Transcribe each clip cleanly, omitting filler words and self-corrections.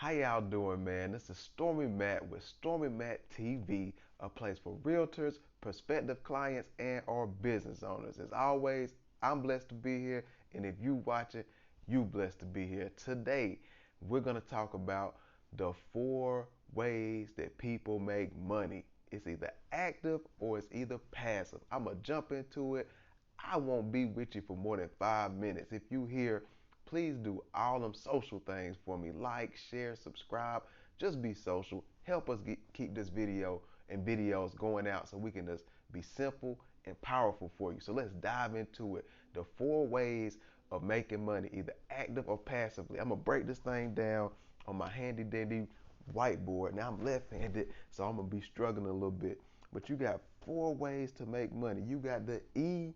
How y'all doing, man? This is Stormy Matt with Stormy Matt TV, a place for realtors, prospective clients, and our business owners. As always, I'm blessed to be here, and if you watch it, you blessed to be here. Today, we're gonna talk about the 4 ways that people make money. It's either active or it's either passive. I'm gonna jump into it. I won't be with you for more than 5 minutes. If you hear, please do all them social things for me. Like, share, subscribe. Just be social. Help us keep this video and videos going out so we can just be simple and powerful for you. So let's dive into it. The 4 ways of making money, either active or passively. I'm going to break this thing down on my handy dandy whiteboard. Now I'm left-handed, so I'm going to be struggling a little bit. But you got 4 ways to make money. You got the E,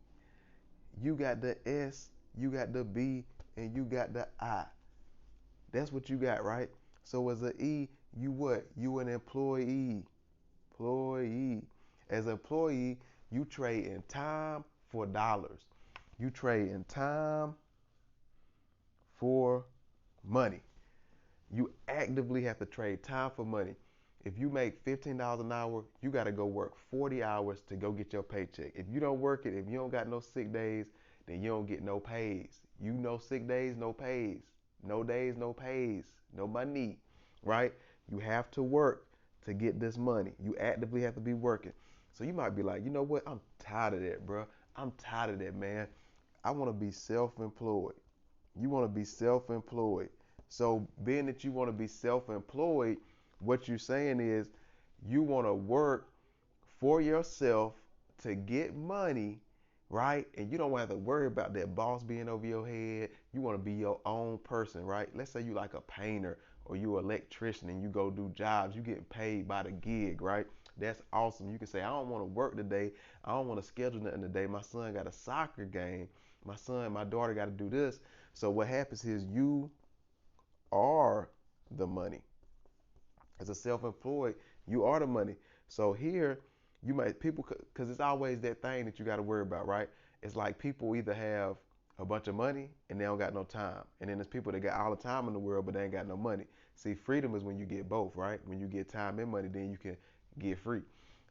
you got the S, you got the B, and you got the I. That's what you got, right? So as an E, you what? You an employee. Employee. As an employee, you trade in time for dollars. You trade in time for money. You actively have to trade time for money. If you make $15 an hour, you got to go work 40 hours to go get your paycheck. If you don't work it, if you don't got no sick days, then you don't get no pays. You know, sick days, no pays. No days, no pays. No money, right? You have to work to get this money. You actively have to be working. So you might be like, you know what? I'm tired of that, bro. I'm tired of that, man. I want to be self-employed. You want to be self-employed. So being that you want to be self-employed, what you're saying is you want to work for yourself to get money, right? And you don't have to worry about that boss being over your head. You want to be your own person, right? Let's say you like a painter or you an electrician and you go do jobs. You get paid by the gig, right? That's awesome. You can say, I don't want to work today. I don't want to schedule nothing today. My son got a soccer game. My daughter got to do this. So what happens is you are the money. As a self-employed, you are the money. So here, you might people because it's always that thing that you got to worry about, right? It's like people either have a bunch of money and they don't got no time, and then there's people that got all the time in the world but they ain't got no money. See, freedom is when you get both, right? When you get time and money, then you can get free.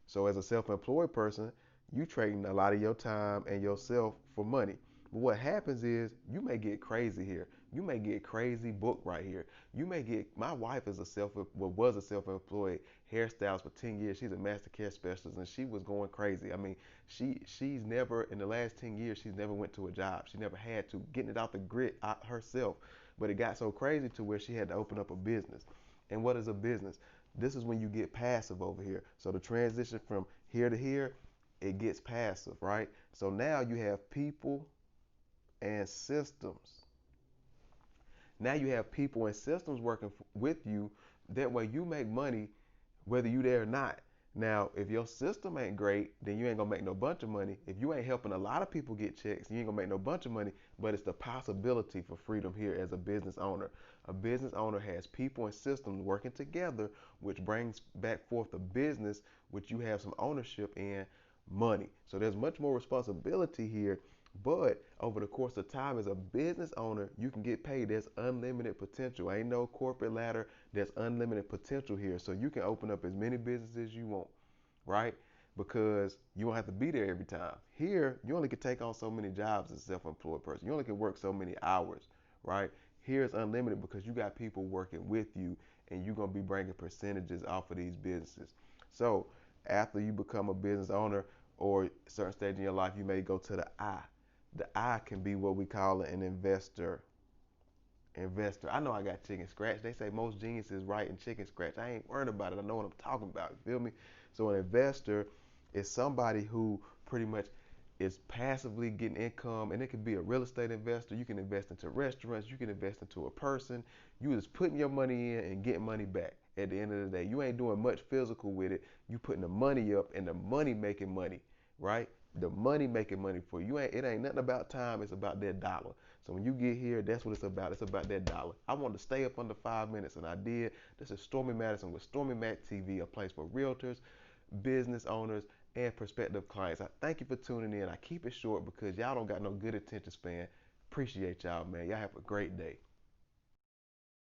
So as a self-employed person, you trading a lot of your time and yourself for money. But what happens is you may get crazy here. You may get crazy book right here. You may get, my wife is was a self-employed hairstylist for 10 years. She's a master care specialist and she was going crazy. I mean, she's never in the last 10 years, she's never went to a job. She never had to, getting it out the grit out herself. But it got so crazy to where she had to open up a business. And what is a business? This is when you get passive over here. So the transition from here to here, it gets passive, right? So now you have people and systems. Now you have people and systems working with you. That way you make money whether you there or not. Now, if your system ain't great, then you ain't gonna make no bunch of money. If you ain't helping a lot of people get checks, you ain't gonna make no bunch of money. But it's the possibility for freedom here as a business owner. A business owner has people and systems working together, which brings back forth a business which you have some ownership in, money. So there's much more responsibility here. But over the course of time, as a business owner, you can get paid. There's unlimited potential. Ain't no corporate ladder. There's unlimited potential here. So you can open up as many businesses as you want, right? Because you don't have to be there every time. Here, you only can take on so many jobs as a self-employed person. You only can work so many hours, right? Here it's unlimited because you got people working with you and you're going to be bringing percentages off of these businesses. So after you become a business owner or a certain stage in your life, you may go to the I. The I can be what we call an investor. Investor. I know I got chicken scratch. They say most geniuses write in chicken scratch. I ain't worried about it. I know what I'm talking about. You feel me? So an investor is somebody who pretty much is passively getting income, and it could be a real estate investor. You can invest into restaurants. You can invest into a person. You just putting your money in and getting money back. At the end of the day, you ain't doing much physical with it. You putting the money up, and the money making money, right? The money making money for you. It ain't nothing about time. It's about that dollar. So when you get here, that's what it's about. It's about that dollar. I wanted to stay up under 5 minutes, and I did. This is Stormy Mattison with Stormy Matt TV, a place for realtors, business owners, and prospective clients. I thank you for tuning in. I keep it short because y'all don't got no good attention span. Appreciate y'all, man. Y'all have a great day.